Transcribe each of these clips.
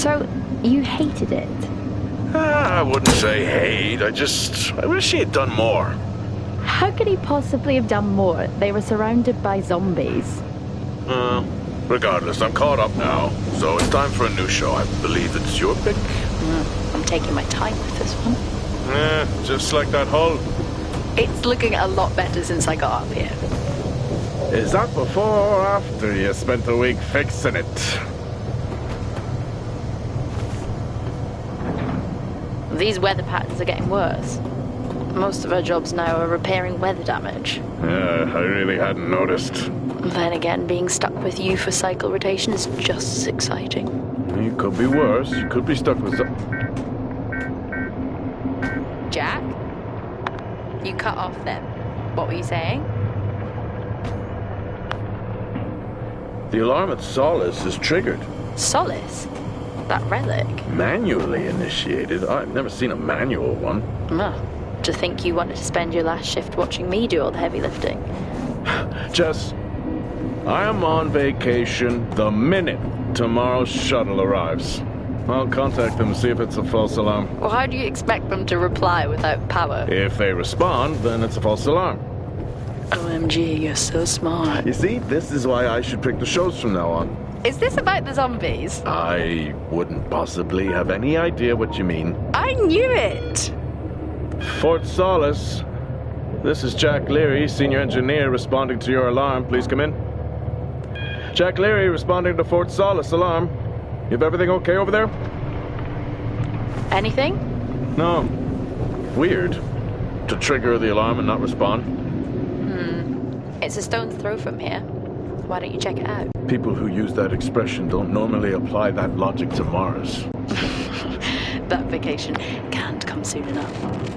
So, you hated it? I wouldn't say hate, I wish he had done more. How could he possibly have done more? They were surrounded by zombies. Regardless, I'm caught up now, so it's time for a new show. I believe it's your pick. I'm taking my time with this one. Just like that hull. It's looking a lot better since I got up here. Is that before or after you spent a week fixing it? These weather patterns are getting worse. Most of our jobs now are repairing weather damage. Yeah, I really hadn't noticed. Then again, being stuck with you for cycle rotation is just as exciting. It could be worse. You could be stuck with Jack? You cut off then. What were you saying? The alarm at Solis is triggered. Solis? That relic? Manually initiated? I've never seen a manual one. To think you wanted to spend your last shift watching me do all the heavy lifting. Jess, I am on vacation the minute tomorrow's shuttle arrives. I'll contact them and see if it's a false alarm. Well, how do you expect them to reply without power? If they respond, then it's a false alarm. OMG, you're so smart. You see, this is why I should pick the shows from now on. Is this about the zombies? I wouldn't possibly have any idea what you mean. I knew it! Fort Solis. This is Jack Leary, senior engineer, responding to your alarm. Please come in. Jack Leary, responding to Fort Solis alarm. You have everything okay over there? Anything? No. Weird. To trigger the alarm and not respond. It's a stone's throw from here. Why don't you check it out? People who use that expression don't normally apply that logic to Mars. That vacation can't come soon enough.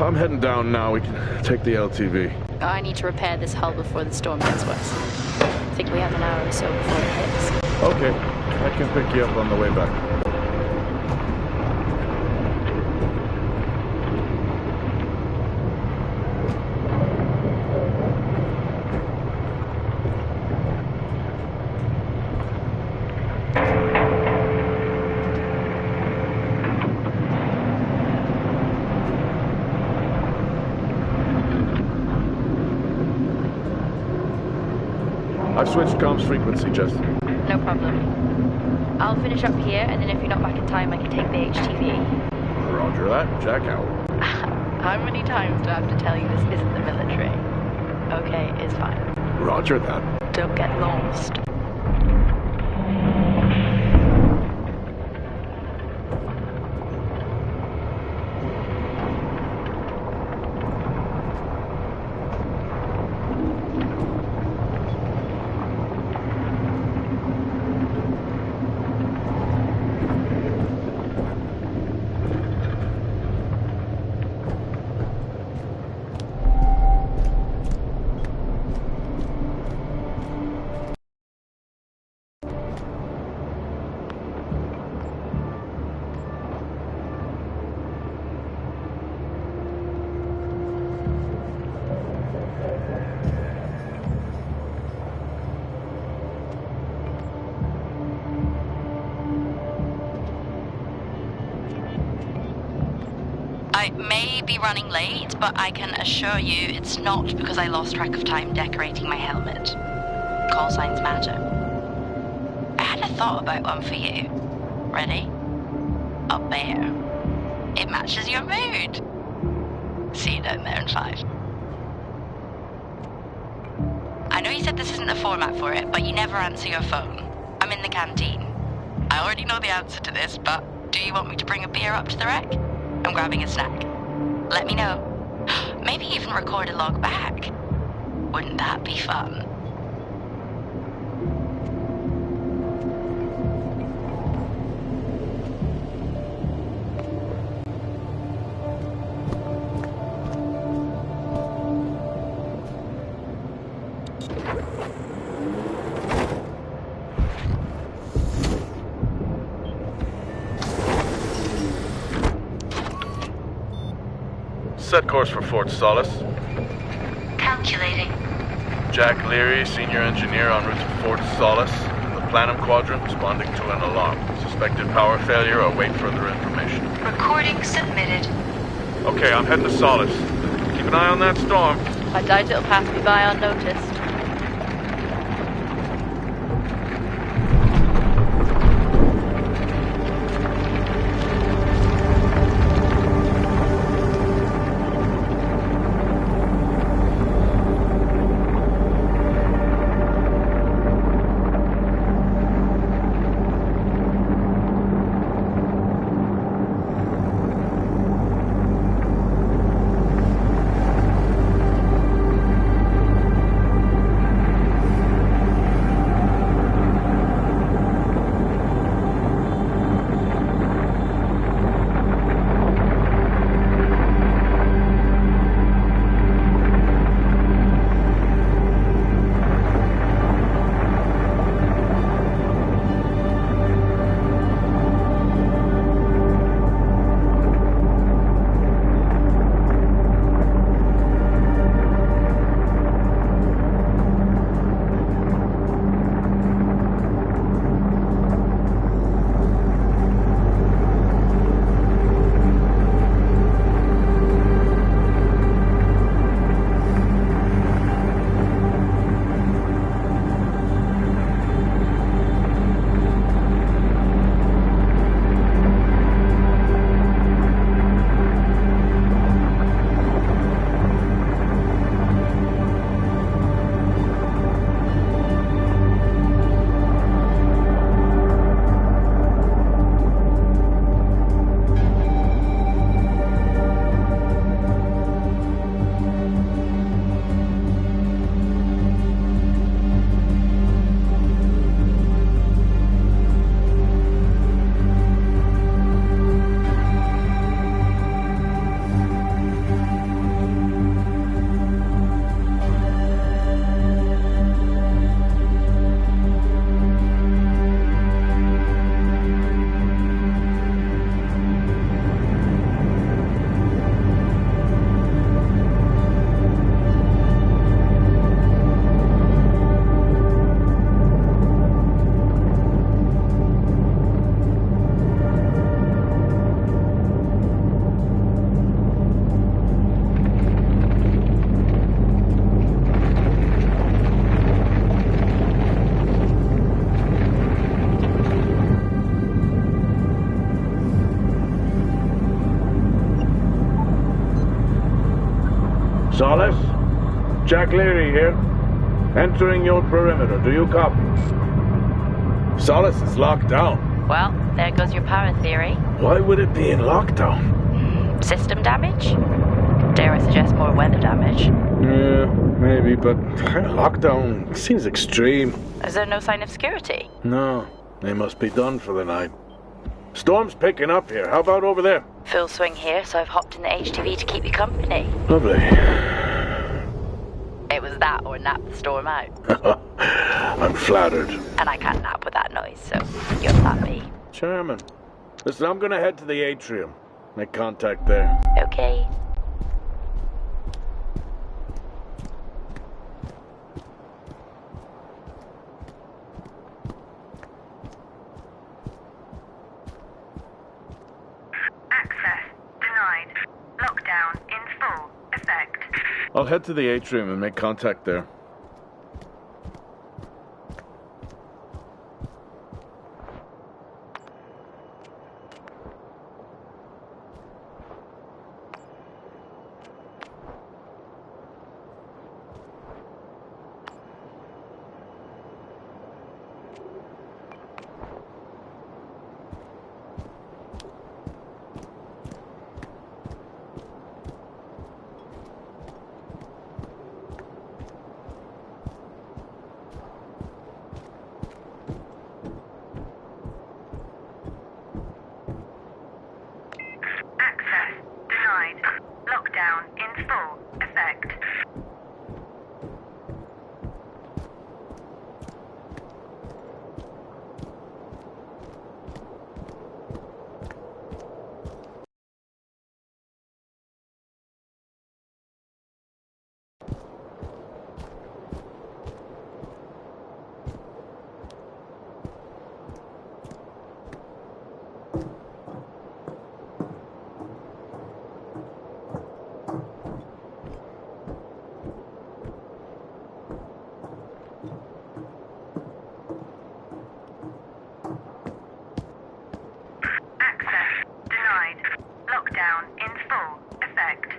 I'm heading down now. We can take the LTV. I need to repair this hull before the storm gets worse. I think we have an hour or so before it hits. Okay, I can pick you up on the way back. I've switched comms frequency, Jess. No problem. I'll finish up here, and then if you're not back in time, I can take the HTV. Roger that. Jack out. How many times do I have to tell you this isn't the military? Okay, it's fine. Roger that. Don't get lost. may be running late, but I can assure you it's not because I lost track of time decorating my helmet. Call signs matter. I had a thought about one for you. Ready? A bear. It matches your mood. See you down there in 5. I know you said this isn't the format for it, but you never answer your phone. I'm in the canteen. I already know the answer to this, but do you want me to bring a beer up to the wreck? I'm grabbing a snack. Let me know. Maybe even record a log back. Wouldn't that be fun? Set course for Fort Solis. Calculating. Jack Leary, senior engineer en route to Fort Solis. In the Planum Quadrant, responding to an alarm. Suspected power failure. Await further information. Recording submitted. Okay, I'm heading to Solis. Keep an eye on that storm. I doubt it'll pass me by unnoticed. Solis? Jack Leary here. Entering your perimeter. Do you copy? Solis is locked down. Well, there goes your power theory. Why would it be in lockdown? System damage? Dare I suggest more weather damage? Yeah, maybe, but lockdown seems extreme. Is there no sign of security? No, they must be done for the night. Storm's picking up here. How about over there? Full swing here, so I've hopped in the HTV to keep you company. Lovely. It was that or nap the storm out. I'm flattered. And I can't nap with that noise, so you're happy. Chairman. Listen, I'm gonna head to the atrium. Make contact there. Okay. Access denied. Lockdown I'll head to the atrium and make contact there. Lockdown in full effect. Lockdown in full effect.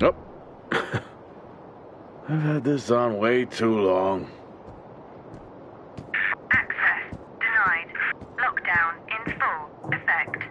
Oh. I've had this on way too long. Access denied. Lockdown in full effect.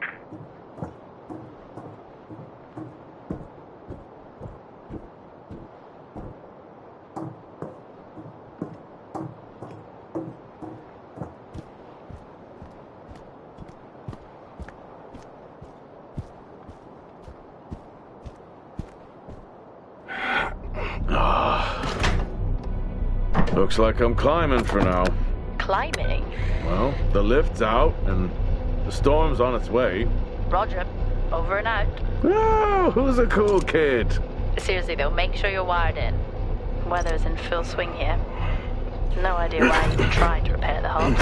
Looks like I'm climbing for now. Climbing? Well, the lift's out and the storm's on its way. Roger. Over and out. Oh, who's a cool kid? Seriously though, make sure you're wired in. Weather's in full swing here. No idea why I even tried to repair the hob.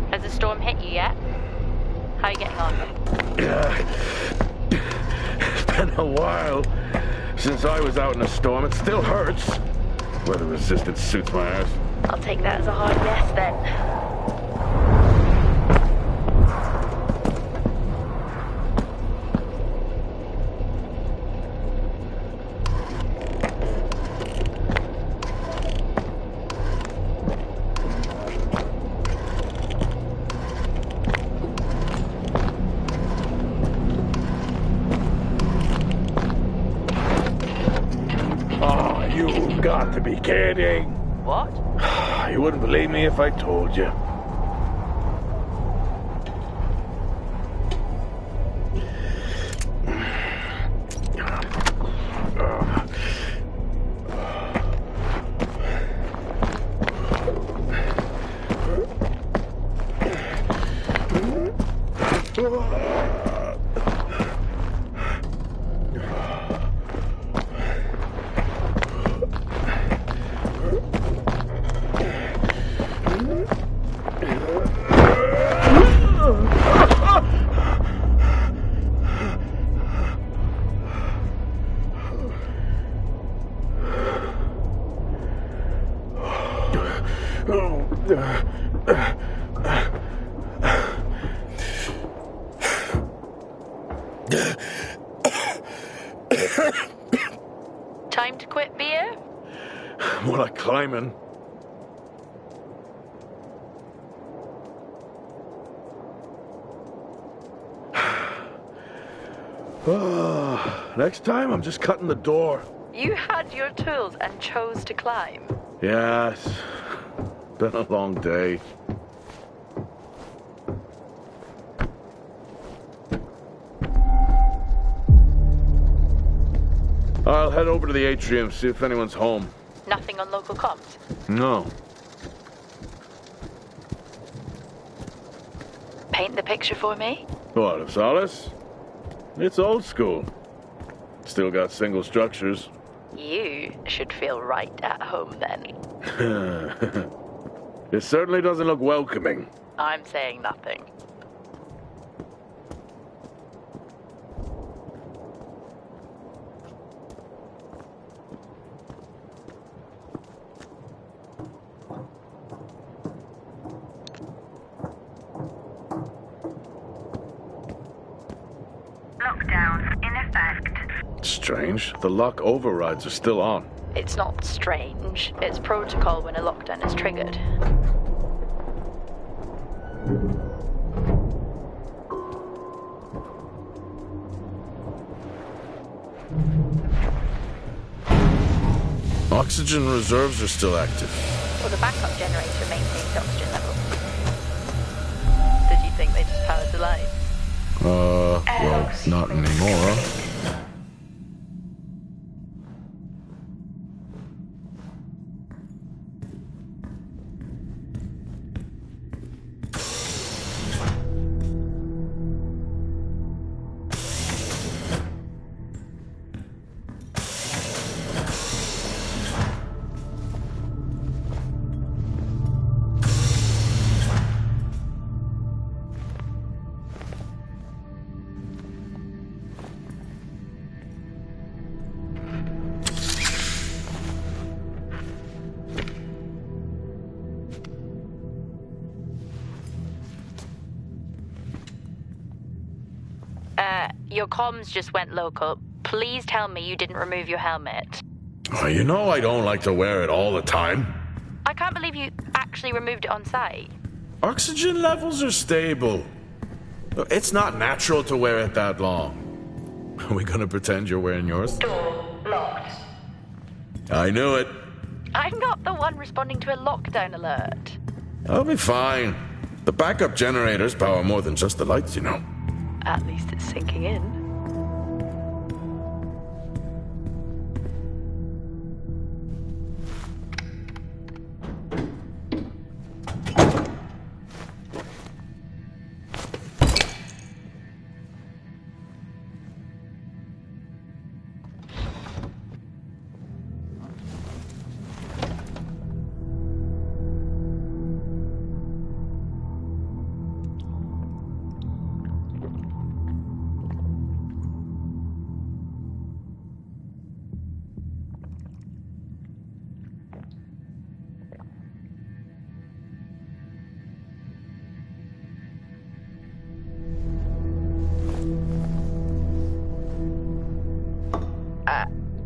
Has the storm hit you yet? How are you getting on? It's been a while since I was out in a storm. It still hurts. Weather resistance suits my ass. I'll take that as a hard yes then. You've got to be kidding. What? You wouldn't believe me if I told you. Time to quit beer? More like climbing. Next time, I'm just cutting the door. You had your tools and chose to climb. Yes. Been a long day. I'll head over to the atrium, see if anyone's home. Nothing on local comms? No. Paint the picture for me? What, of Solis? It's old school. Still got single structures. You should feel right at home then. It certainly doesn't look welcoming. I'm saying nothing. Lockdown in effect. Strange. The lock overrides are still on. It's not strange. It's protocol when a lockdown is triggered. Oxygen reserves are still active. Well, the backup generator maintains the oxygen level. Did you think they just powered the light? Well, not anymore. Your comms just went local. Please tell me you didn't remove your helmet. Oh, you know I don't like to wear it all the time. I can't believe you actually removed it on site. Oxygen levels are stable. It's not natural to wear it that long. Are we gonna pretend you're wearing yours? Door locked. I knew it. I'm not the one responding to a lockdown alert. I'll be fine. The backup generators power more than just the lights, you know. At least it's sinking in.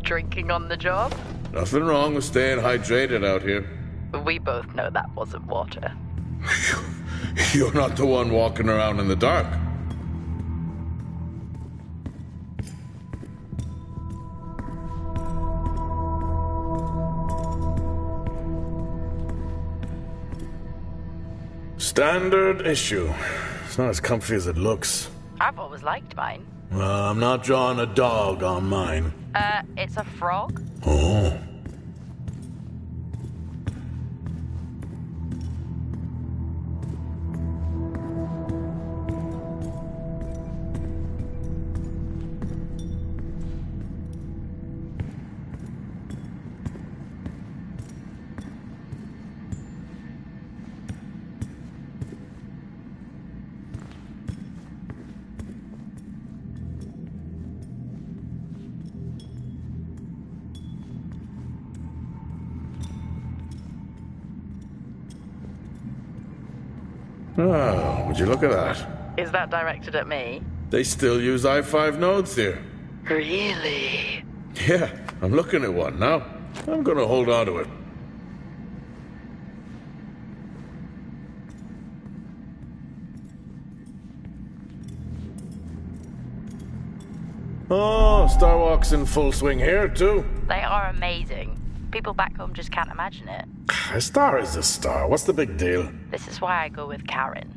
Drinking on the job? Nothing wrong with staying hydrated out here. We both know that wasn't water. You're not the one walking around in the dark. Standard issue. It's not as comfy as it looks. I've always liked mine. Well, I'm not drawing a dog on mine. It's a frog? Oh. Oh, would you look at that? Is that directed at me? They still use i5 nodes here. Really? Yeah, I'm looking at one now. I'm gonna hold on to it. Oh, Starwalk's in full swing here, too. They are amazing. People back home just can't imagine it. A star is a star. What's the big deal? This is why I go with Karen.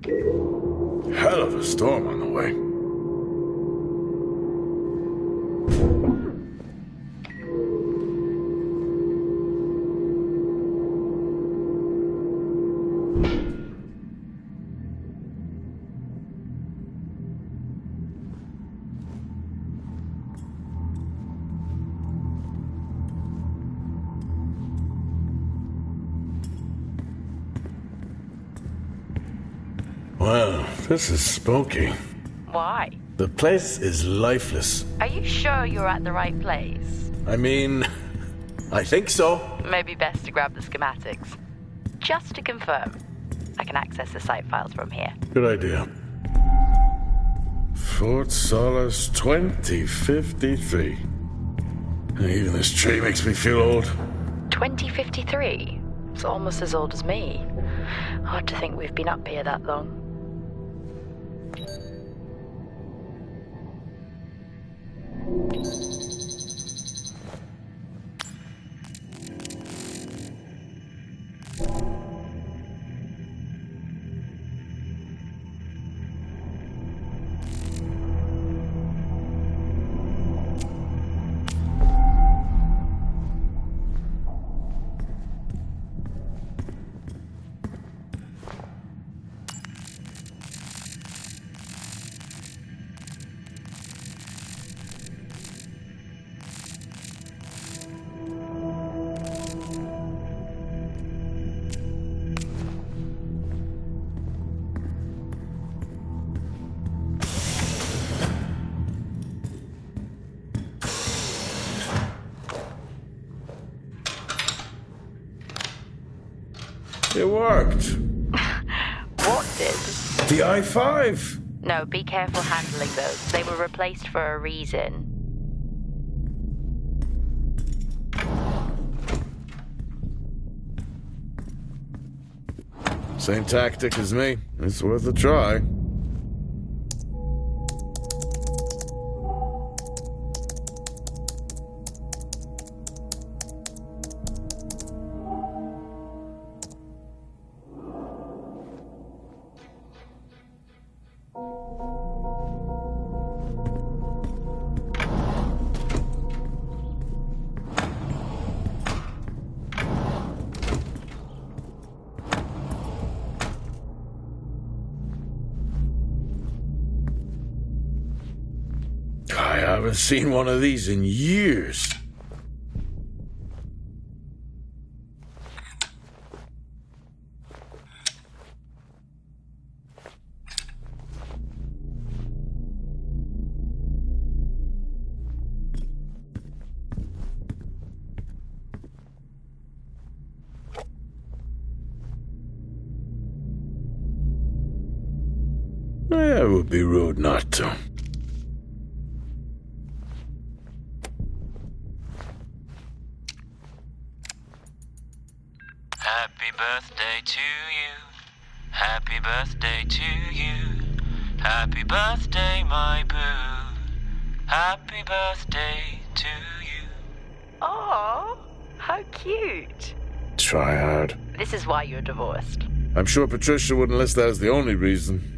Hell of a storm on the way. Well, this is spooky. Why? The place is lifeless. Are you sure you're at the right place? I mean, I think so. Maybe best to grab the schematics. Just to confirm, I can access the site files from here. Good idea. Fort Solis 2053. Even this tree makes me feel old. 2053? It's almost as old as me. Hard to think we've been up here that long. It worked. What did? The I-5. No, be careful handling those. They were replaced for a reason. Same tactic as me. It's worth a try. I haven't seen one of these in years. It would be rude not to. Happy birthday to you. Happy birthday to you. Happy birthday, my boo. Happy birthday to you. Oh, how cute. Try hard. This is why you're divorced. I'm sure Patricia wouldn't list that as the only reason.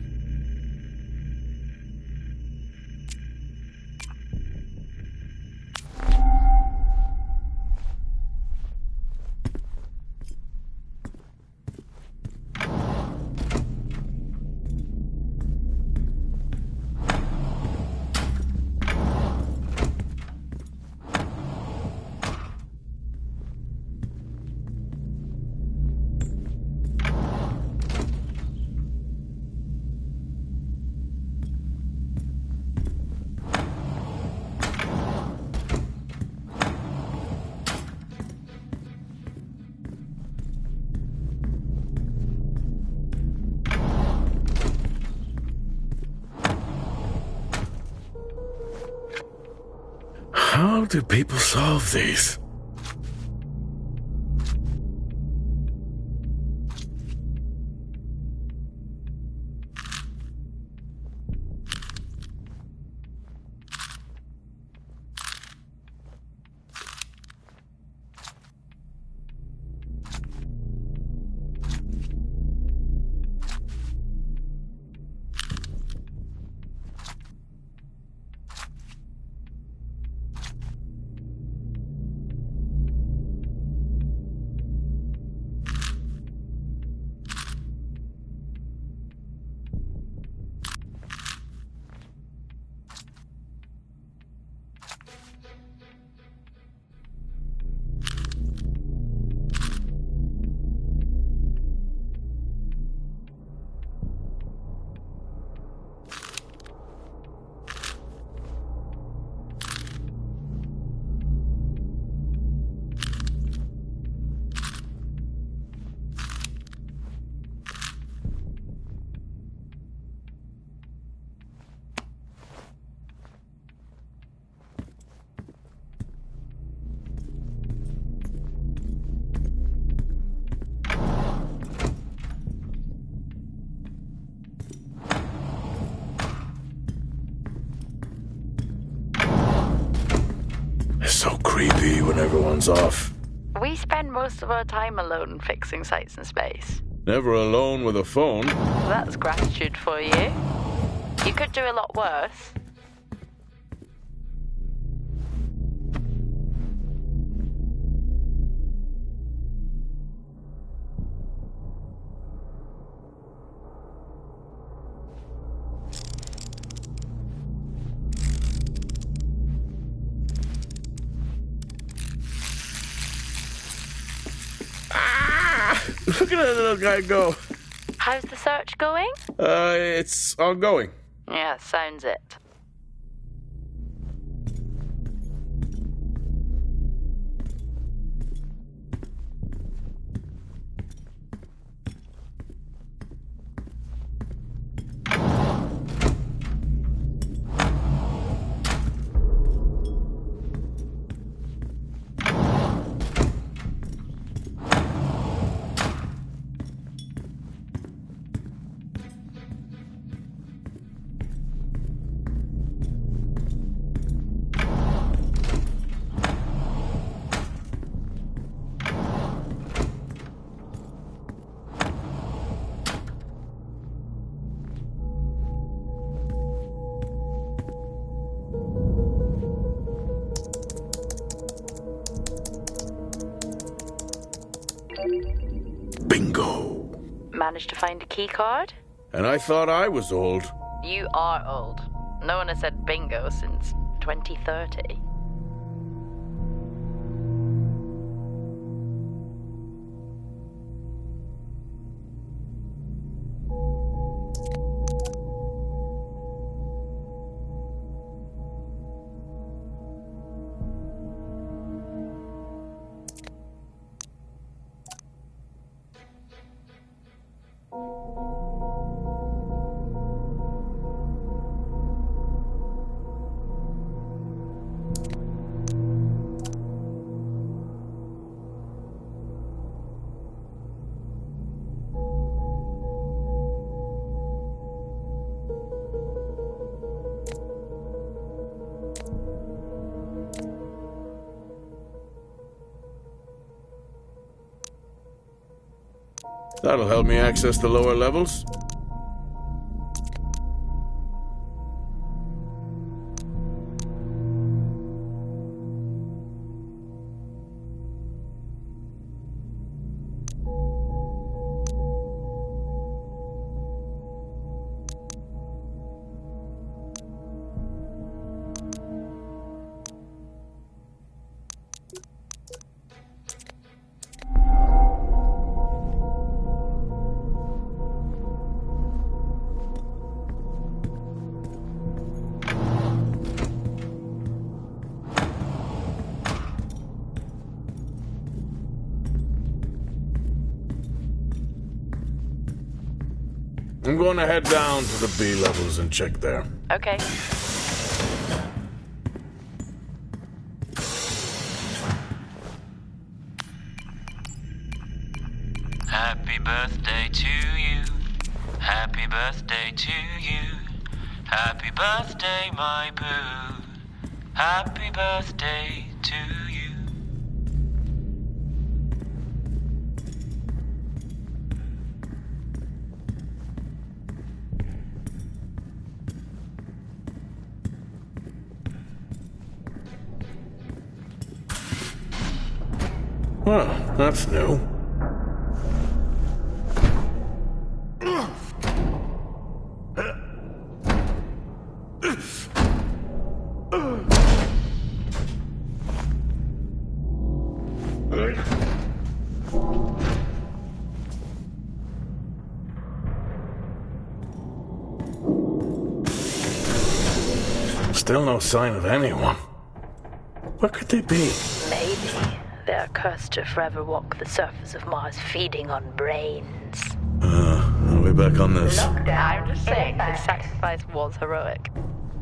How do people solve these? creepy when everyone's off. We spend most of our time alone fixing sites in space. Never alone with a phone. That's gratitude for you. You could do a lot worse. Look at that little guy go. How's the search going? It's ongoing. Yeah, sounds it. Bingo. Managed to find a key card? And I thought I was old. You are old. No one has said bingo since 2030. That'll help me access the lower levels. I'm going to head down to the B levels and check there. Okay. Happy birthday to you. Happy birthday to you. Happy birthday, my boo. Happy birthday to you. Well, that's new. Still no sign of anyone. Where could they be? Maybe they're cursed to forever walk the surface of Mars feeding on brains. Are we back on this? I'm just saying, his sacrifice was heroic.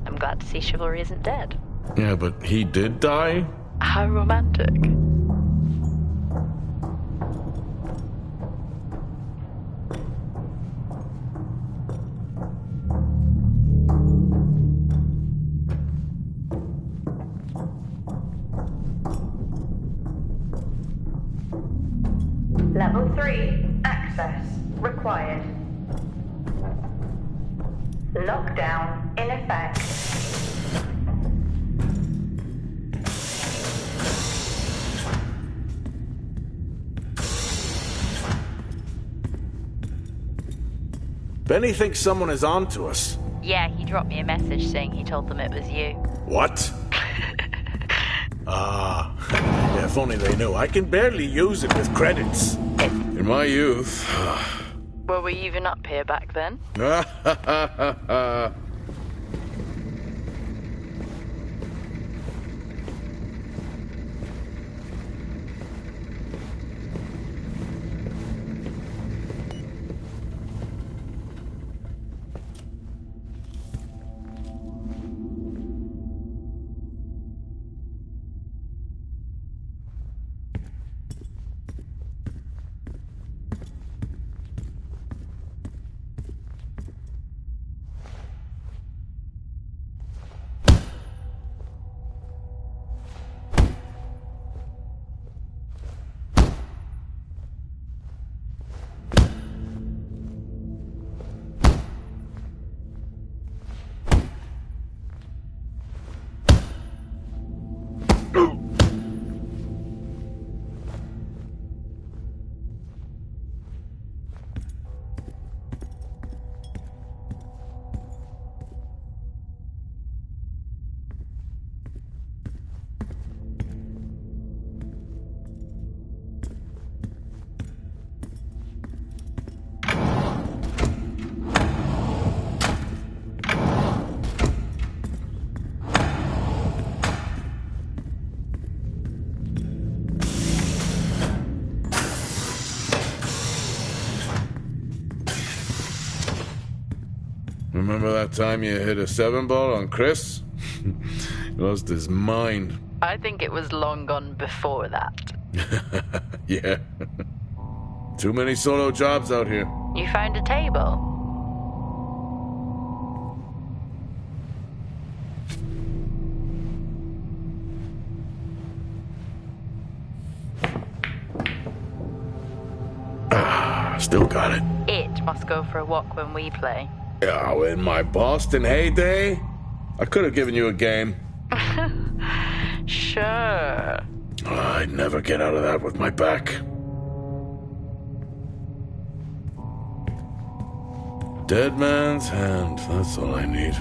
I'm glad to see chivalry isn't dead. Yeah, but he did die? How romantic. Level 3. Access required. Lockdown in effect. Benny thinks someone is on to us. Yeah, he dropped me a message saying he told them it was you. What? Yeah, if only they knew. I can barely use it with credits. In my youth. Were we even up here back then? Remember that time you hit a 7-ball on Chris? He lost his mind. I think it was long gone before that. Yeah. Too many solo jobs out here. You found a table? Still got it. It must go for a walk when we play. Oh, in my Boston heyday, I could have given you a game. Sure. I'd never get out of that with my back. Dead man's hand, that's all I need.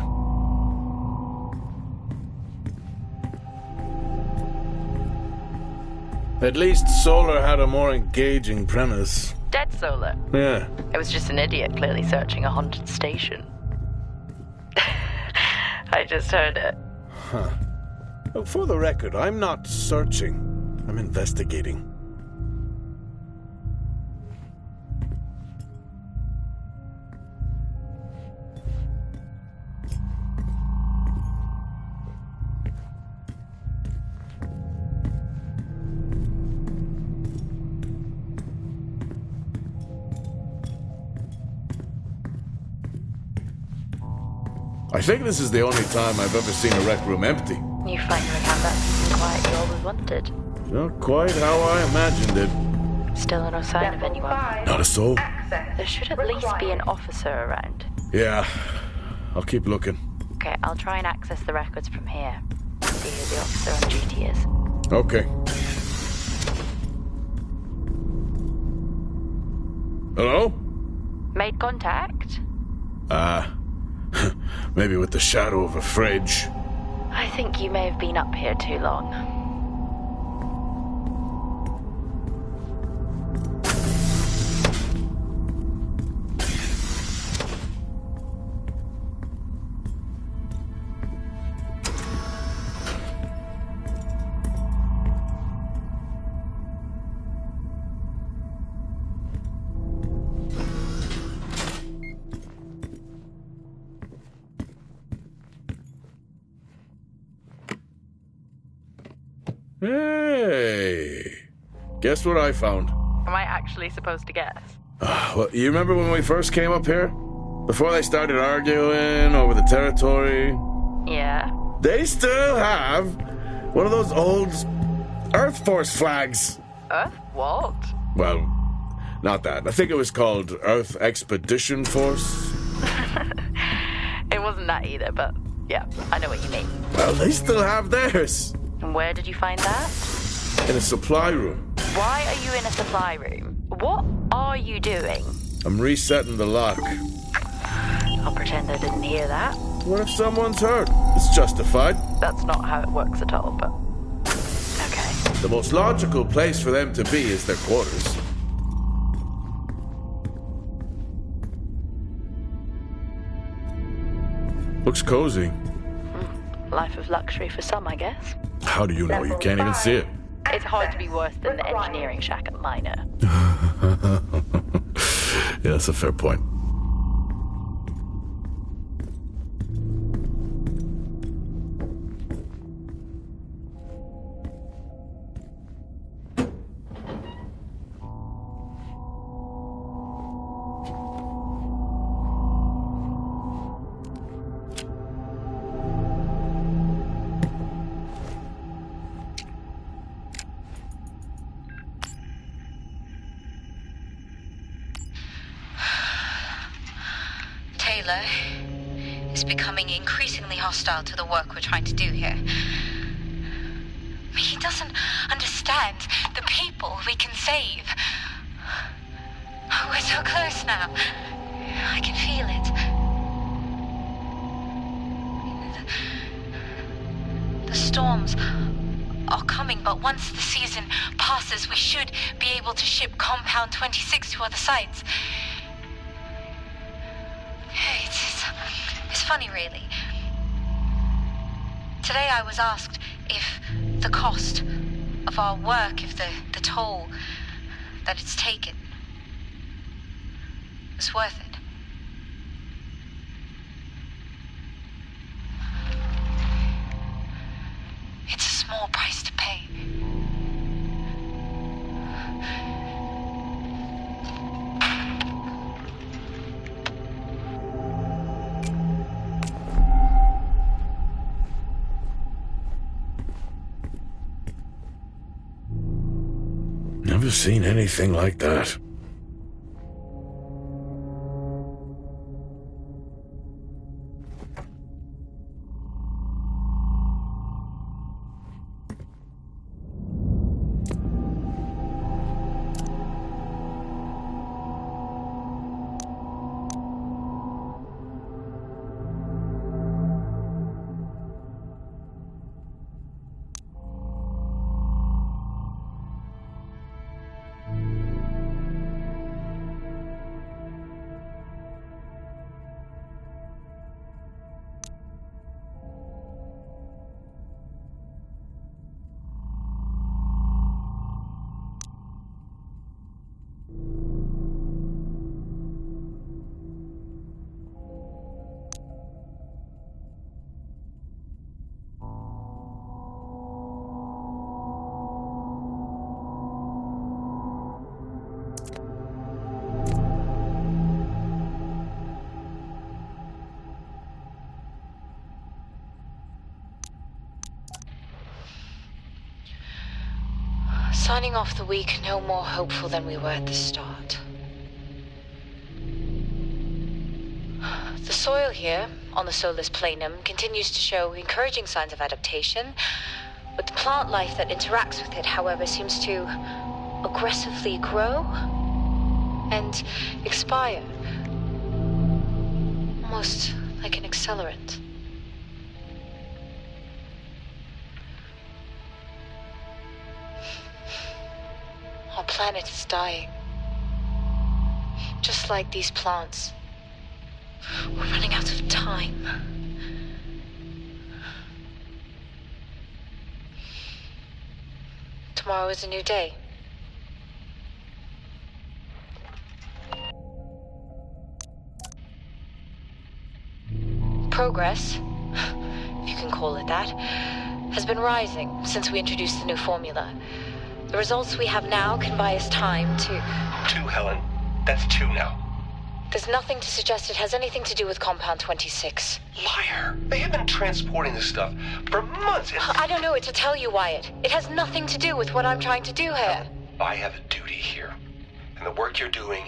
At least Solar had a more engaging premise. Dead Solar. Yeah. I was just an idiot clearly searching a haunted station. I just heard it. Huh. Well, for the record, I'm not searching. I'm investigating. I think this is the only time I've ever seen a rec room empty. You finally have that peace and quiet you always wanted. Not quite how I imagined it. Still no sign of anyone. Not a soul. There should at least be an officer around. Yeah, I'll keep looking. Okay, I'll try and access the records from here. See who the officer on duty is. Okay. Hello? Made contact? Maybe with the shadow of a fridge. I think you may have been up here too long. Hey! Guess what I found? Am I actually supposed to guess? Well, you remember when we first came up here? Before they started arguing over the territory? Yeah. They still have one of those old Earth Force flags. What? Well, Not that. I think it was called Earth Expedition Force. It wasn't that either, but yeah, I know what you mean. Well, they still have theirs. And where did you find that? In a supply room. Why are you in a supply room? What are you doing? I'm resetting the lock. I'll pretend I didn't hear that. What if someone's hurt? It's justified. That's not how it works at all, but... okay. The most logical place for them to be is their quarters. Looks cozy. Life of luxury for some, I guess. How do you know? You can't even see it. It's hard to be worse than the engineering shack at Minor. Yeah, that's a fair point. Taylor is becoming increasingly hostile to the work we're trying to do here. He doesn't understand the people we can save. We're so close now. I can feel it. The storms are coming, but once the season passes, we should be able to ship Compound 26 to other sites. It's funny, really. Today I was asked if the cost of our work, if the toll that it's taken was worth it. It's a small price to pay. Never seen anything like that. Signing off the week no more hopeful than we were at the start. The soil here, on the Solis Planum, continues to show encouraging signs of adaptation, but the plant life that interacts with it, however, seems to aggressively grow and expire. Almost like an accelerant. Our planet is dying. Just like these plants. We're running out of time. Tomorrow is a new day. Progress, if you can call it that, has been rising since we introduced the new formula. The results we have now can buy us time to... 2, Helen. That's 2 now. There's nothing to suggest it has anything to do with Compound 26. Liar. They have been transporting this stuff for months and... I don't know what to tell you, Wyatt. It has nothing to do with what I'm trying to do here. I have a duty here. And and the work you're doing,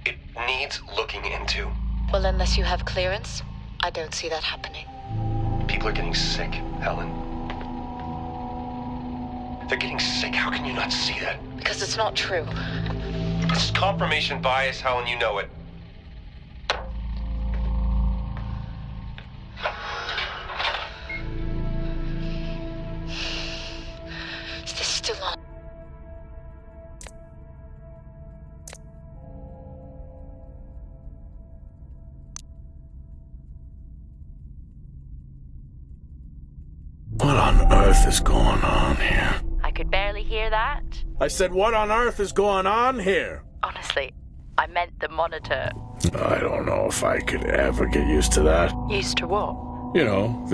it needs looking into. Well, unless you have clearance, I don't see that happening. People are getting sick, Helen. They're getting sick. How can you not see that? Because it's not true. This is confirmation bias, Helen. You know it. Is this still on? What on earth is going on here? I could barely hear that. I said, what on earth is going on here? Honestly, I meant the monitor. I don't know if I could ever get used to that. Used to what? You know,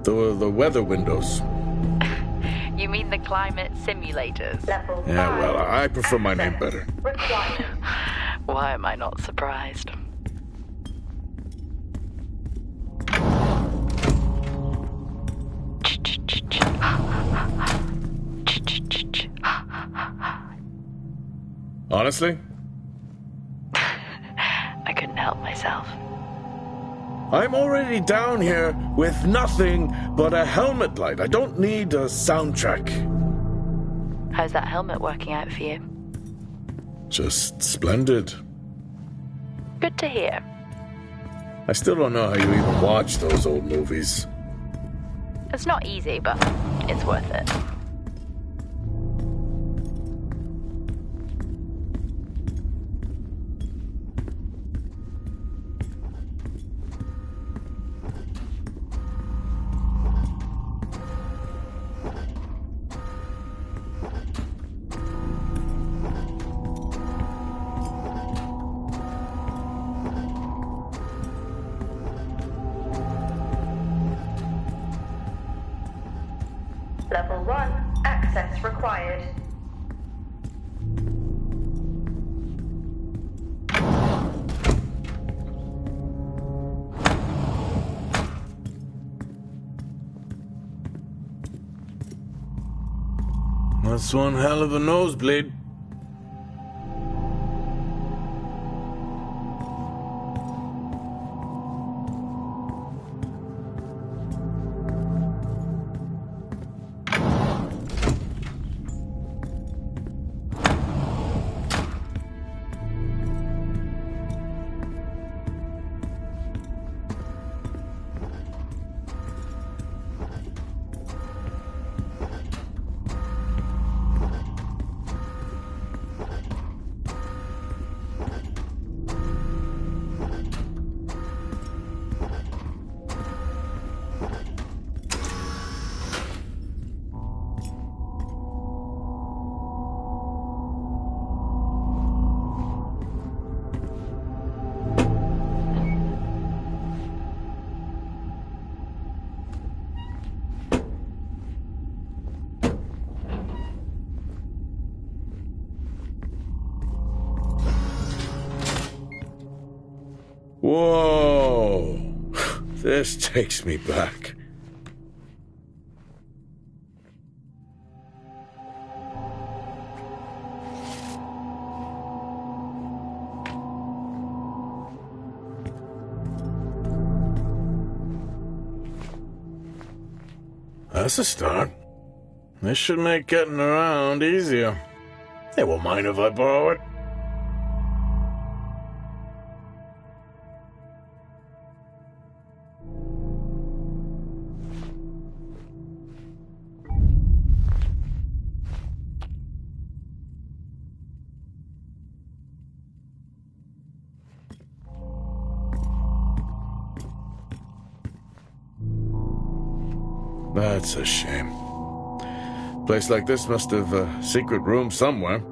the weather windows. You mean the climate simulators? Level Yeah, 5. well, I prefer my name better. Required. Why am I not surprised? Honestly, I couldn't help myself. I'm already down here with nothing but a helmet light. I don't need a soundtrack. How's that helmet working out for you? Just splendid. Good to hear. I still don't know how you even watch those old movies. It's not easy, but it's worth it. Level 1. Access required. That's one hell of a nosebleed. Whoa! This takes me back. That's a start. This should make getting around easier. They won't mind if I borrow it. That's a shame. Place like this must have a secret room somewhere.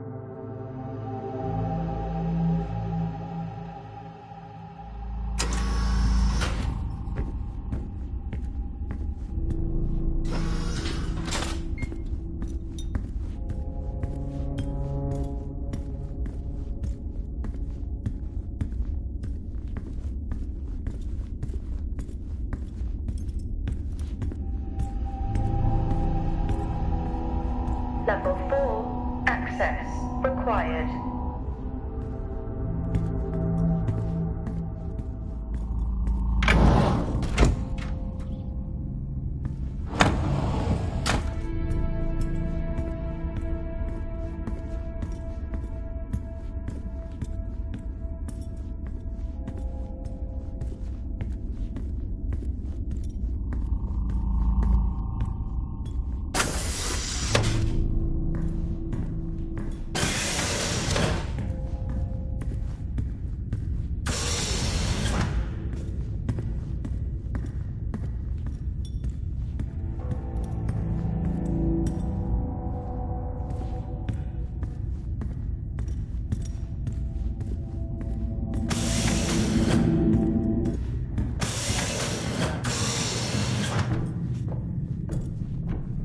Level 4. Access required.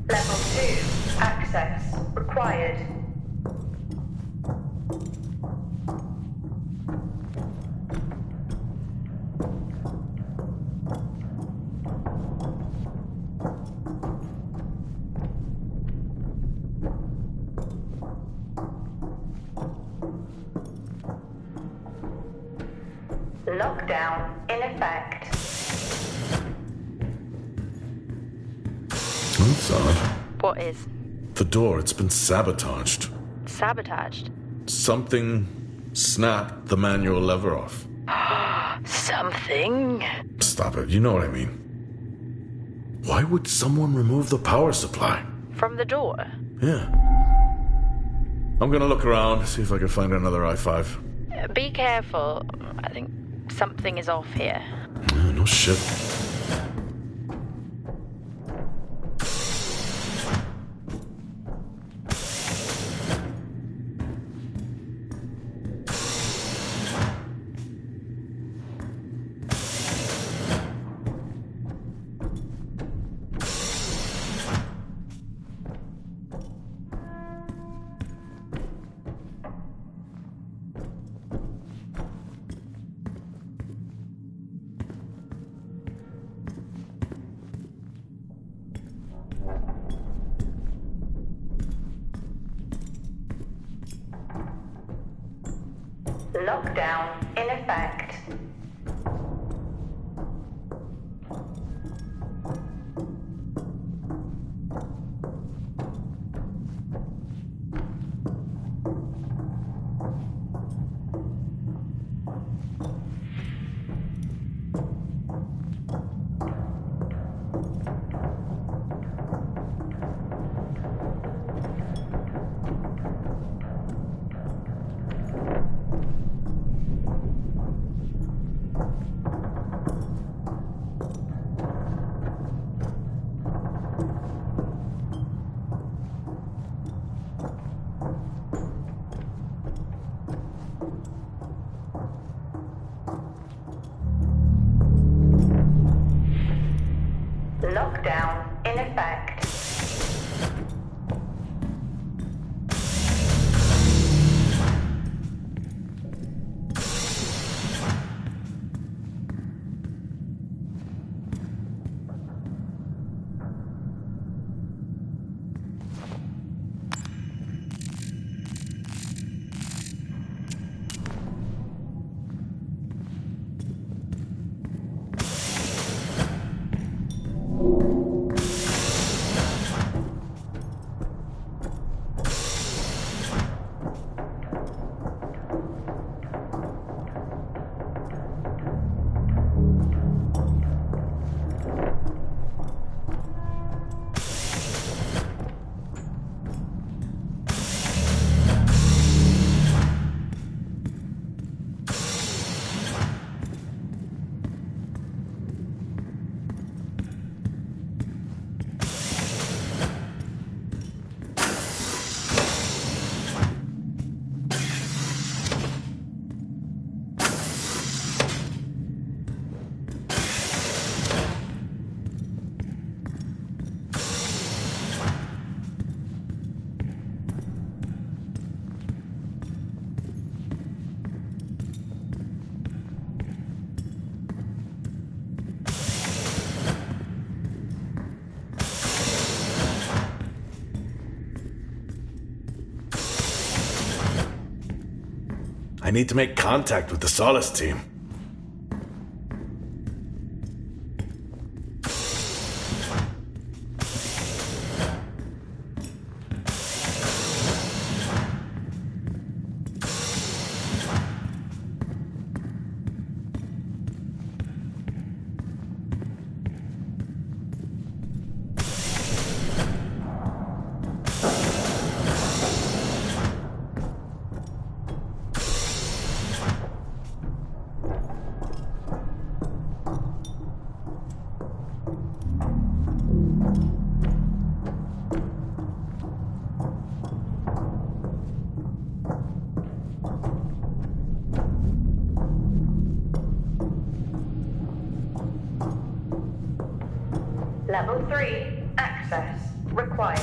Level 2, access required. Lockdown in effect. That's odd. What is? The door, it's been sabotaged. Sabotaged? Something snapped the manual lever off. Something? Stop it, you know what I mean. Why would someone remove the power supply? From the door? Yeah. I'm gonna look around, see if I can find another i5. Be careful. I think something is off here. No shit. Lockdown in effect. Lockdown in effect. need to make contact with the Solis team. Level 3, access required.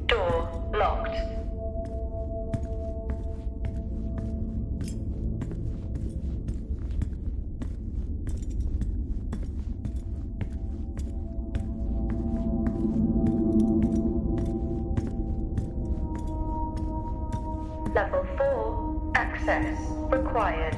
Door locked. Level 4, access required.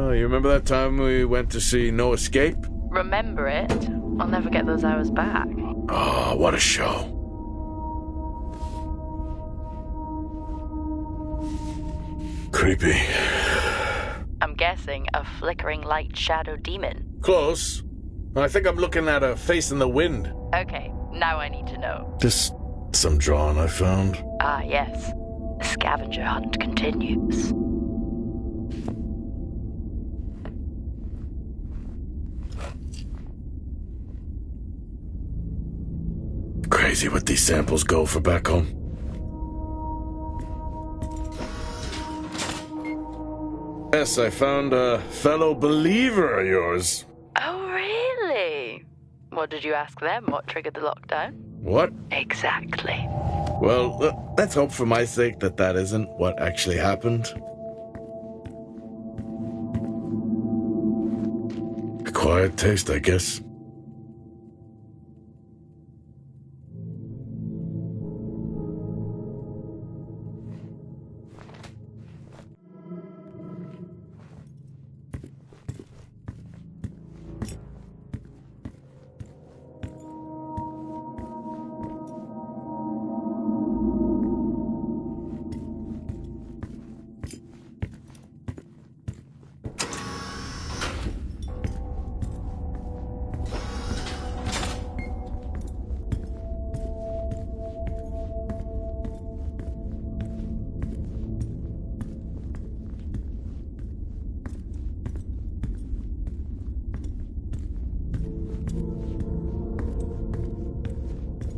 You remember that time we went to see No Escape? Remember it? I'll never get those hours back. Oh, what a show. Creepy. I'm guessing a flickering light shadow demon. Close. I think I'm looking at a face in the wind. Okay, now I need to know. Just some drawing I found. Ah, yes. The scavenger hunt continues. Crazy what these samples go for back home. Yes, I found a fellow believer of yours. Oh, really? What did you ask them? What triggered the lockdown? What? Exactly. Well, let's hope for my sake that isn't what actually happened. Acquired taste, I guess.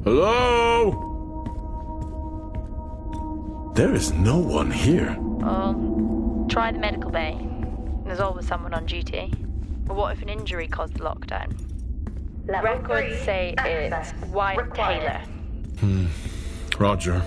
Hello? There is no one here. Try the medical bay. There's always someone on duty. But what if an injury caused the lockdown? Level Records 3 say access it's Wyatt required. Taylor. Roger.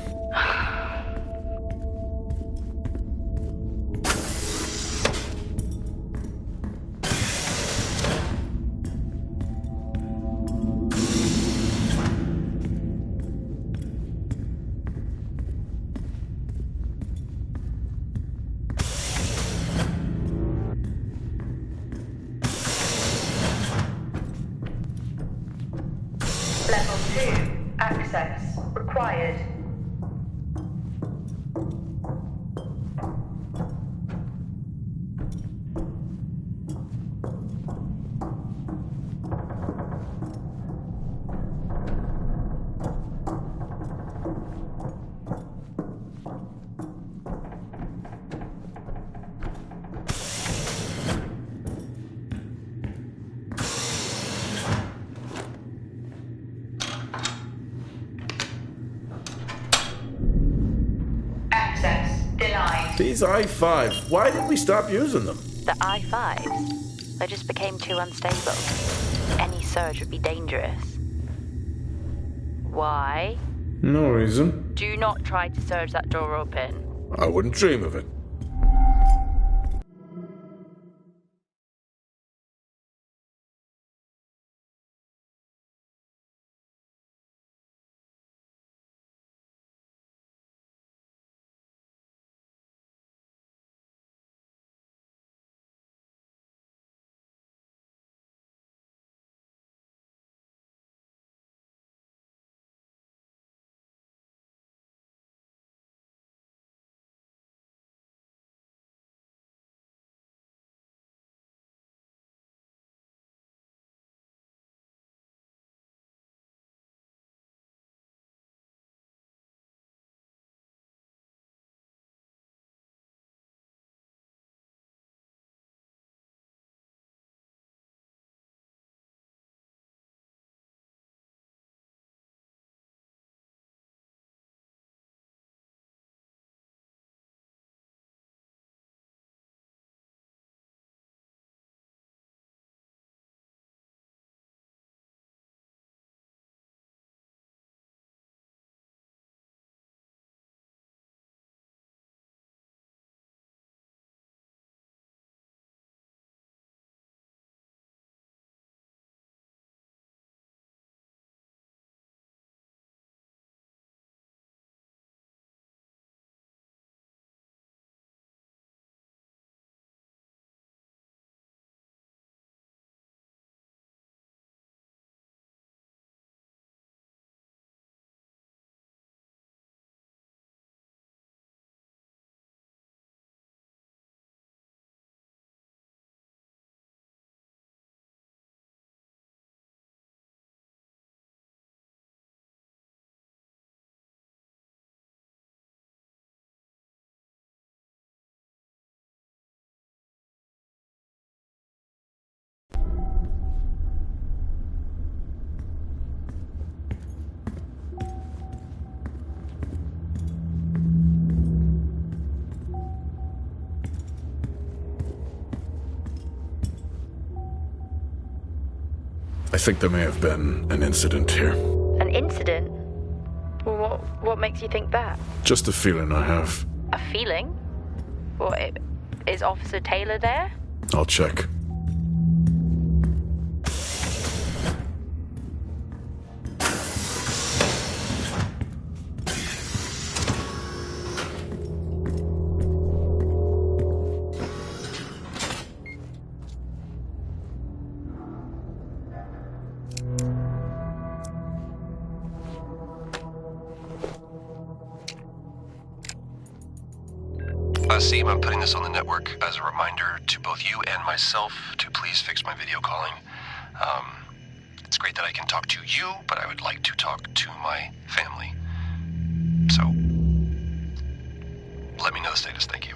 Level 2 access required. Access denied. These i5, why did we stop using them? The I-5s, they just became too unstable. Any surge would be dangerous. Why? No reason. Do not try to surge that door open. I wouldn't dream of it. I think there may have been an incident here. An incident? Well, what makes you think that? Just a feeling I have. A feeling? What, is Officer Taylor there? I'll check. Asim, I'm putting this on the network as a reminder to both you and myself to please fix my video calling. It's great that I can talk to you, but I would like to talk to my family. So, let me know the status, thank you.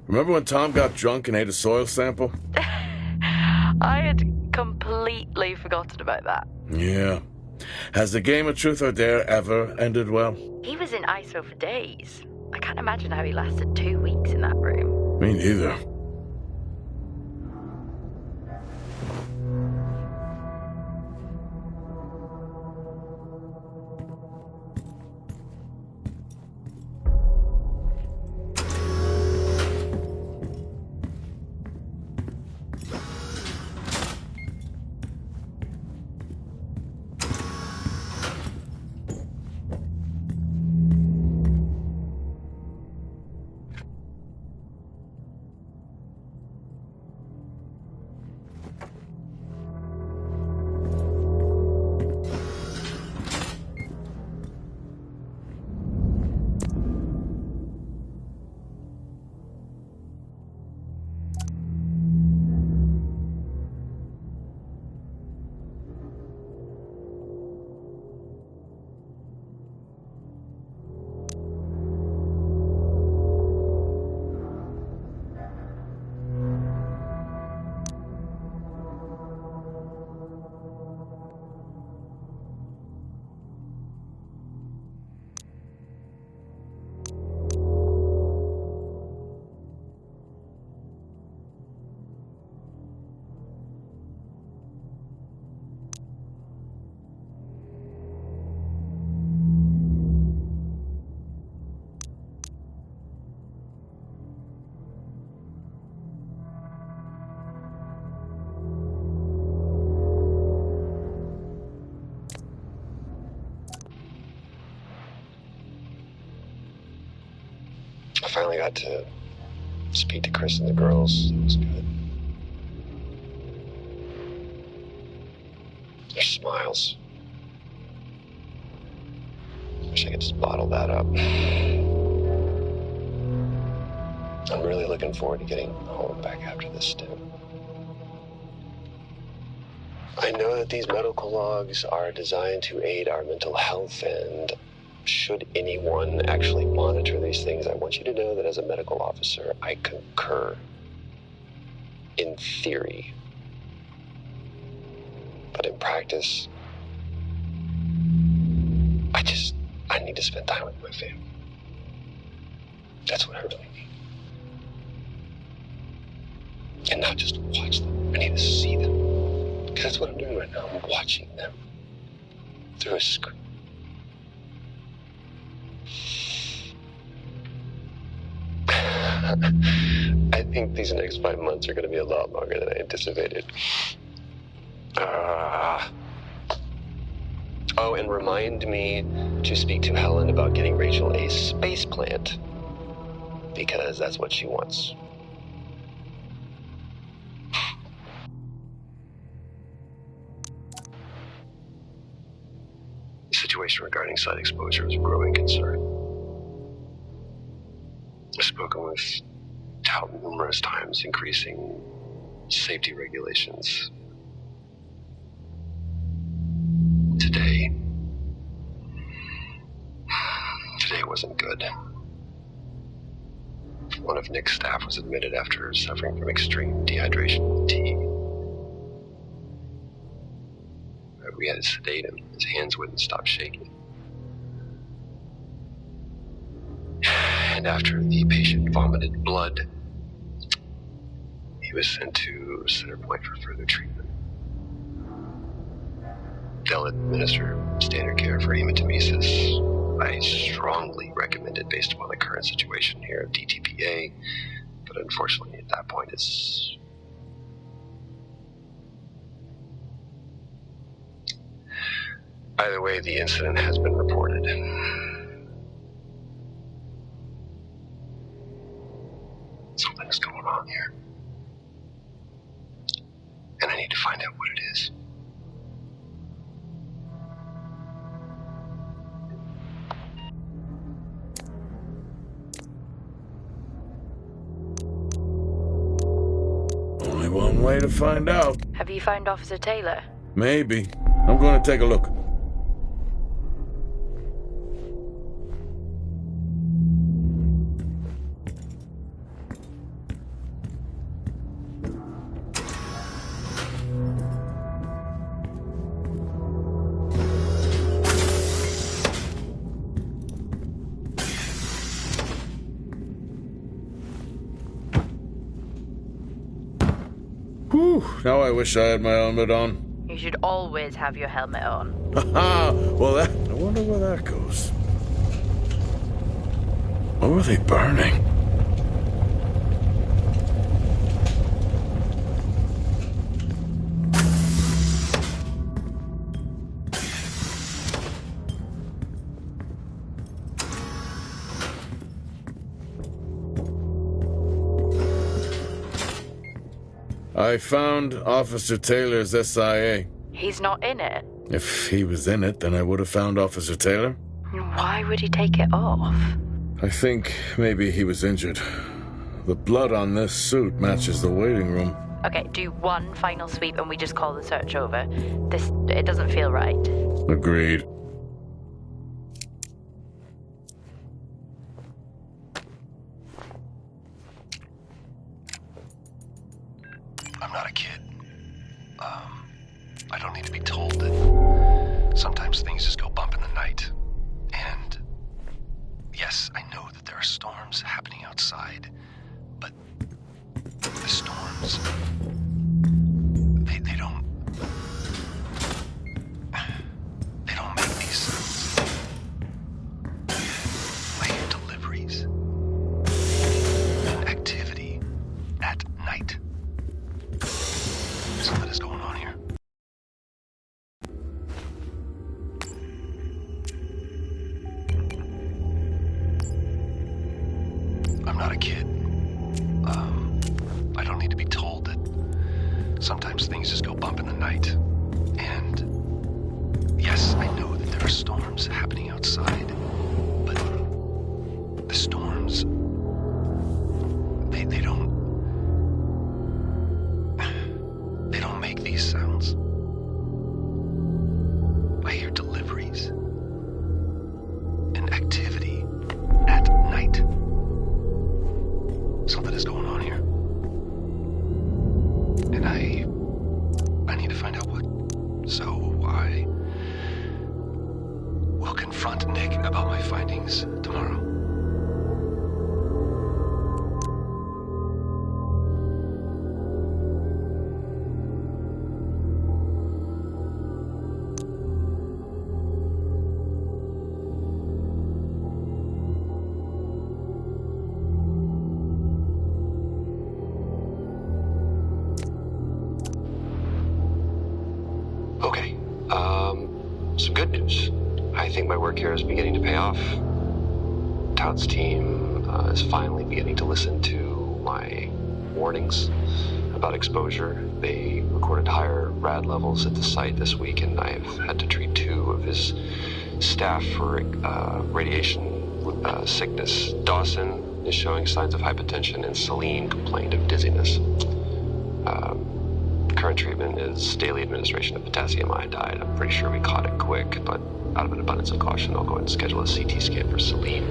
Remember when Tom got drunk and ate a soil sample? I had completely forgotten about that. Yeah. Has the game of truth or dare ever ended well? He was in ISO for days. I can't imagine how he lasted 2 weeks in that room. Me neither. I finally got to speak to Chris and the girls. It was good. Their smiles. Wish I could just bottle that up. I'm really looking forward to getting home back after this stint. I know that these medical logs are designed to aid our mental health, and should anyone actually monitor these things, I want you to know that as a medical officer, I concur. In theory. But in practice, I need to spend time with my family. That's what I really need. And not just watch them. I need to see them. Because that's what I'm doing right now. I'm watching them through a screen. I think these next 5 months are going to be a lot longer than I anticipated. Oh, and remind me to speak to Helen about getting Rachel a space plant. Because that's what she wants. The situation regarding site exposure is a growing concern. I've spoken with Tout numerous times, increasing safety regulations. Today wasn't good. One of Nick's staff was admitted after suffering from extreme dehydration and fatigue. We had to sedate him. His hands wouldn't stop shaking. And after the patient vomited blood, he was sent to Center Point for further treatment. They'll administer standard care for hematemesis. I strongly recommend it based upon the current situation here of DTPA, but unfortunately at that point it's... Either way, the incident has been reported. Something's going one way to find out. Have you found Officer Taylor? Maybe. I'm going to take a look. Whew, now I wish I had my helmet on. You should always have your helmet on. Haha, well I wonder where that goes. What were they burning? I found Officer Taylor's SIA. He's not in it. If he was in it, then I would have found Officer Taylor. Why would he take it off? I think maybe he was injured. The blood on this suit matches the waiting room. Okay, do one final sweep and we just call the search over. It doesn't feel right. Agreed. I'm not a kid. I don't need to be told that sometimes things just go bump in the night. And yes, I know that there are storms happening outside, but the storms, they don't make these sounds. I hear deliveries and activity at night. Something is going on here. I'm not a kid. I don't need to be told that sometimes things just go bump in the night. And yes, I know that there are storms happening outside, but the storms, they don't make these sounds. I hear deliveries and activity at night. Something is going on here. And I need to find out what. So I will confront Nick about my findings tomorrow. Okay, some good news. I think my work here is beginning to pay off. Todd's team is finally beginning to listen to my warnings about exposure. They recorded higher rad levels at the site this week, and I've had to treat 2 of his staff for radiation sickness. Dawson is showing signs of hypotension, and Celine complained of dizziness. Current treatment is daily administration of potassium iodide. I'm pretty sure we caught it quick, but out of an abundance of caution, I'll go ahead and schedule a CT scan for Celine,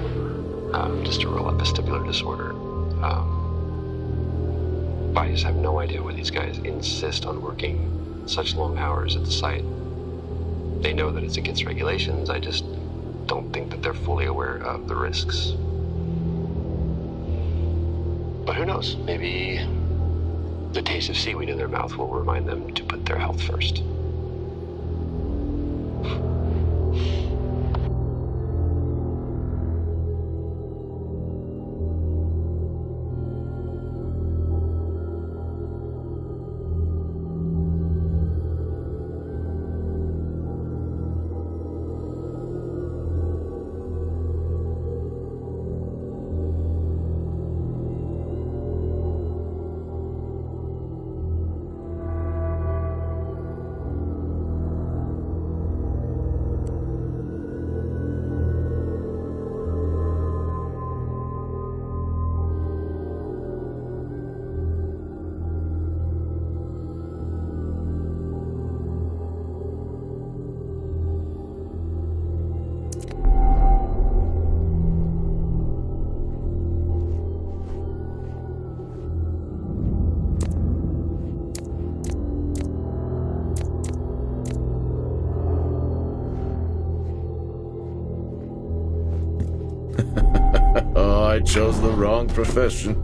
just to rule out vestibular disorder. I just have no idea why these guys insist on working such long hours at the site. They know that it's against regulations. I just don't think that they're fully aware of the risks. But who knows? Maybe the taste of seaweed in their mouth will remind them to put their health first. Oh, I chose the wrong profession.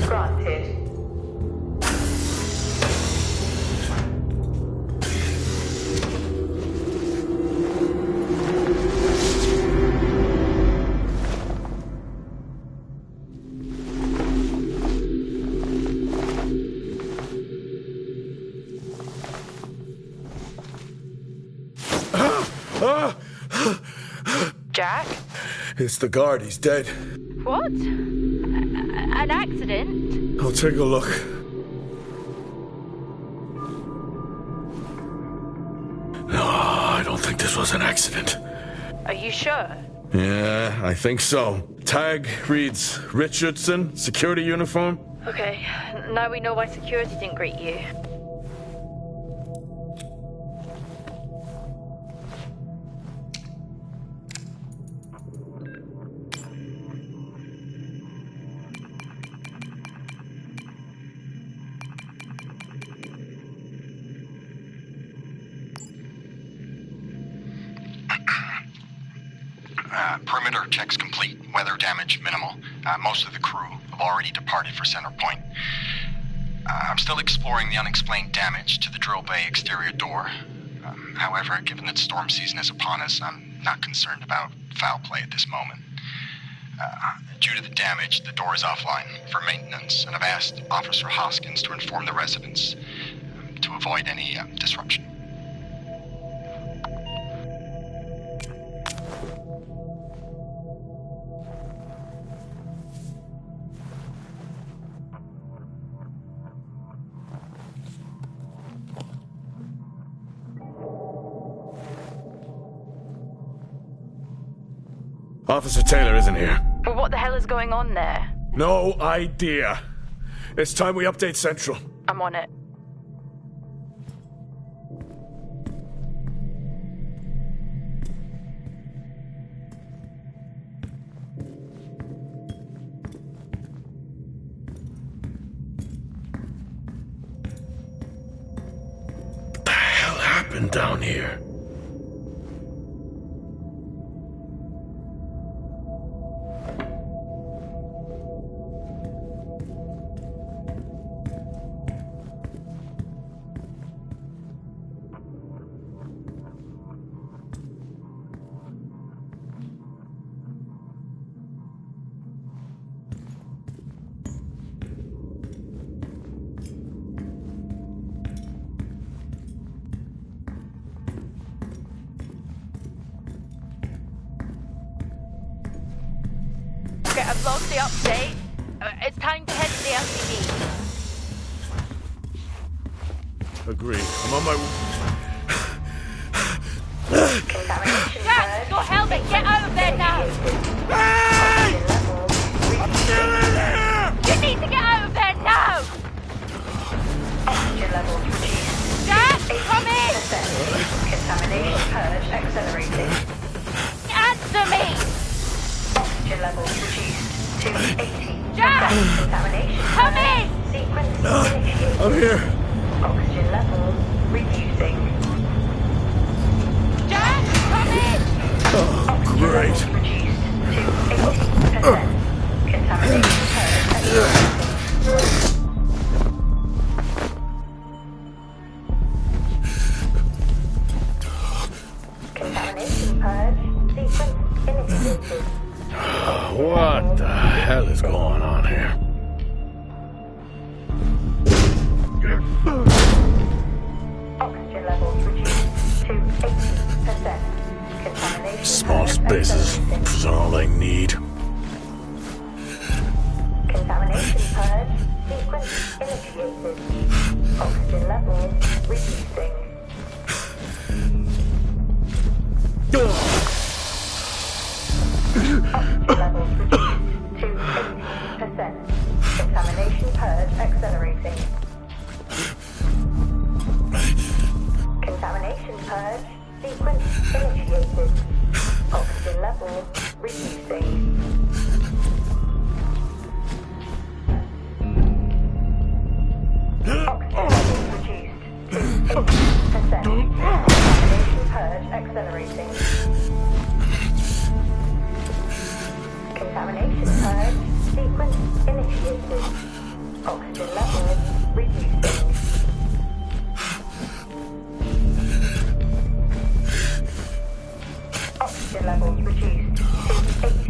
Granted. Jack? It's the guard. He's dead. What? An accident? I'll take a look. No, I don't think this was an accident. Are you sure? Yeah, I think so. Tag reads Richardson, security uniform. Okay, now we know why security didn't greet you. Perimeter checks complete. Weather damage minimal. Most of the crew have already departed for Center Point. I'm still exploring the unexplained damage to the drill bay exterior door. However, given that storm season is upon us, I'm not concerned about foul play at this moment. Due to the damage, the door is offline for maintenance, and I've asked Officer Hoskins to inform the residents to avoid any disruption. Officer Taylor isn't here. Well, what the hell is going on there? No idea. It's time we update Central. I'm on it. What the hell happened down here? Okay, I've logged the update. It's time to head to the LCD. Agree. I'm on my way. Jack, your helmet! Get out of there now! Hey! I'm still in here! You need to get out of there now! Oxygen levels reduced. Jack, come in! Contamination purge accelerating. Answer me! Oxygen levels reduced to 80. Jack! Contamination Come in! sequence initiated. I'm here. Oxygen levels reducing. Jack, come in! Oh, great. Reduced to 80%. Contamination purge accelerating. Contamination purge sequence initiated. What the hell is going on here? Oxygen levels reduced bases is all I need. Contamination purge. Sequence initiated. Oxygen levels reducing. Oxygen levels reduced to 80%. Contamination purge accelerating. Contamination purge. Sequence initiated. Oxygen levels reducing. Oxygen levels reduced to 80%. Contamination purge accelerating. Contamination purge. Sequence initiated. Oxygen levels reducing. Oxygen levels reduced to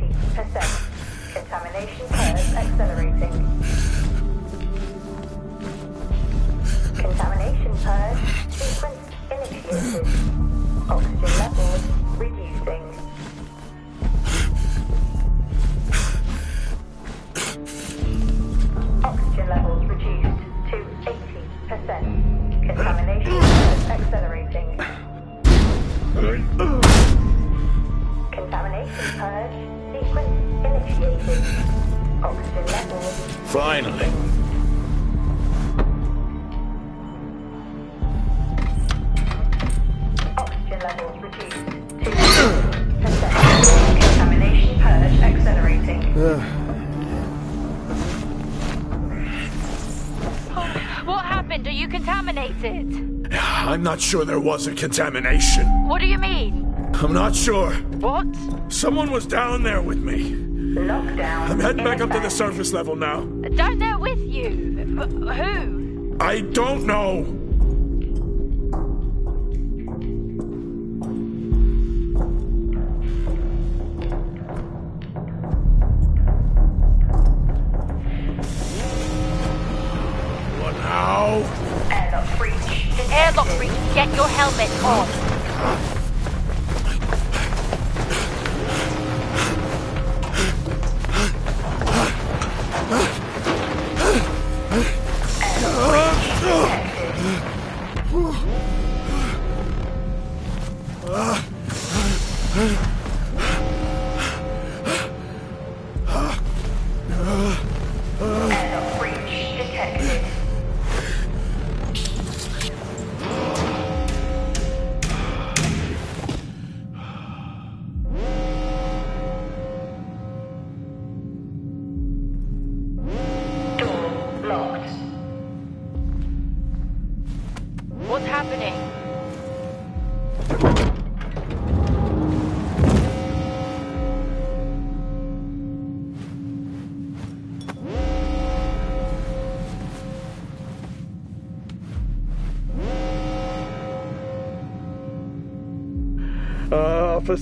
80%. Contamination purge accelerating. Contamination purge. Sequence initiated. Oxygen levels reducing. Oxygen levels reduced to 80%. Contamination purge accelerating. Contamination purge. Sequence initiated. Oxygen levels. Finally. Oxygen levels reduced to 80%. Contamination purge accelerating. What happened? Are you contaminated? I'm not sure there was a contamination. What do you mean? I'm not sure. What? Someone was down there with me. Lockdown. I'm heading back in up to the effect. surface level now. Down there with you? Who? I don't know. What now? Airlock breach. Airlock breach. Get your helmet on. Airlock breach detected. Door locked. What's happening?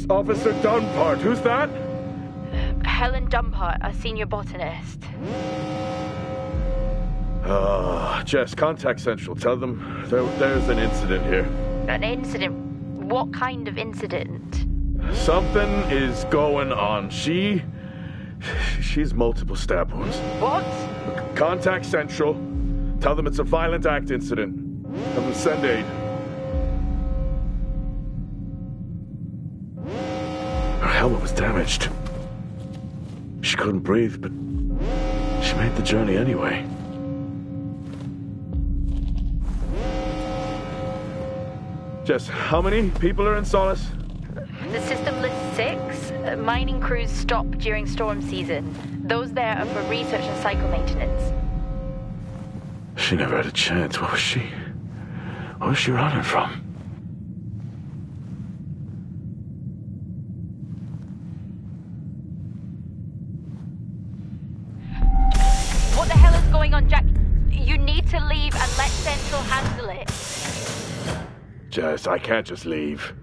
Officer Dunpart, who's that? Helen Dumpart, a senior botanist. Jess, contact Central. Tell them there's an incident here. An incident? What kind of incident? Something is going on. She's multiple stab wounds. What? Contact Central. Tell them it's a violent act incident. Have them send aid. Her helmet was damaged. She couldn't breathe, but she made the journey anyway. Jess, how many people are in Solis? The system lists 6. Mining crews stop during storm season. Those there are for research and cycle maintenance. She never had a chance. What was she running from? What the hell is going on, Jack? You need to leave and let Central handle it. Jess, I can't just leave.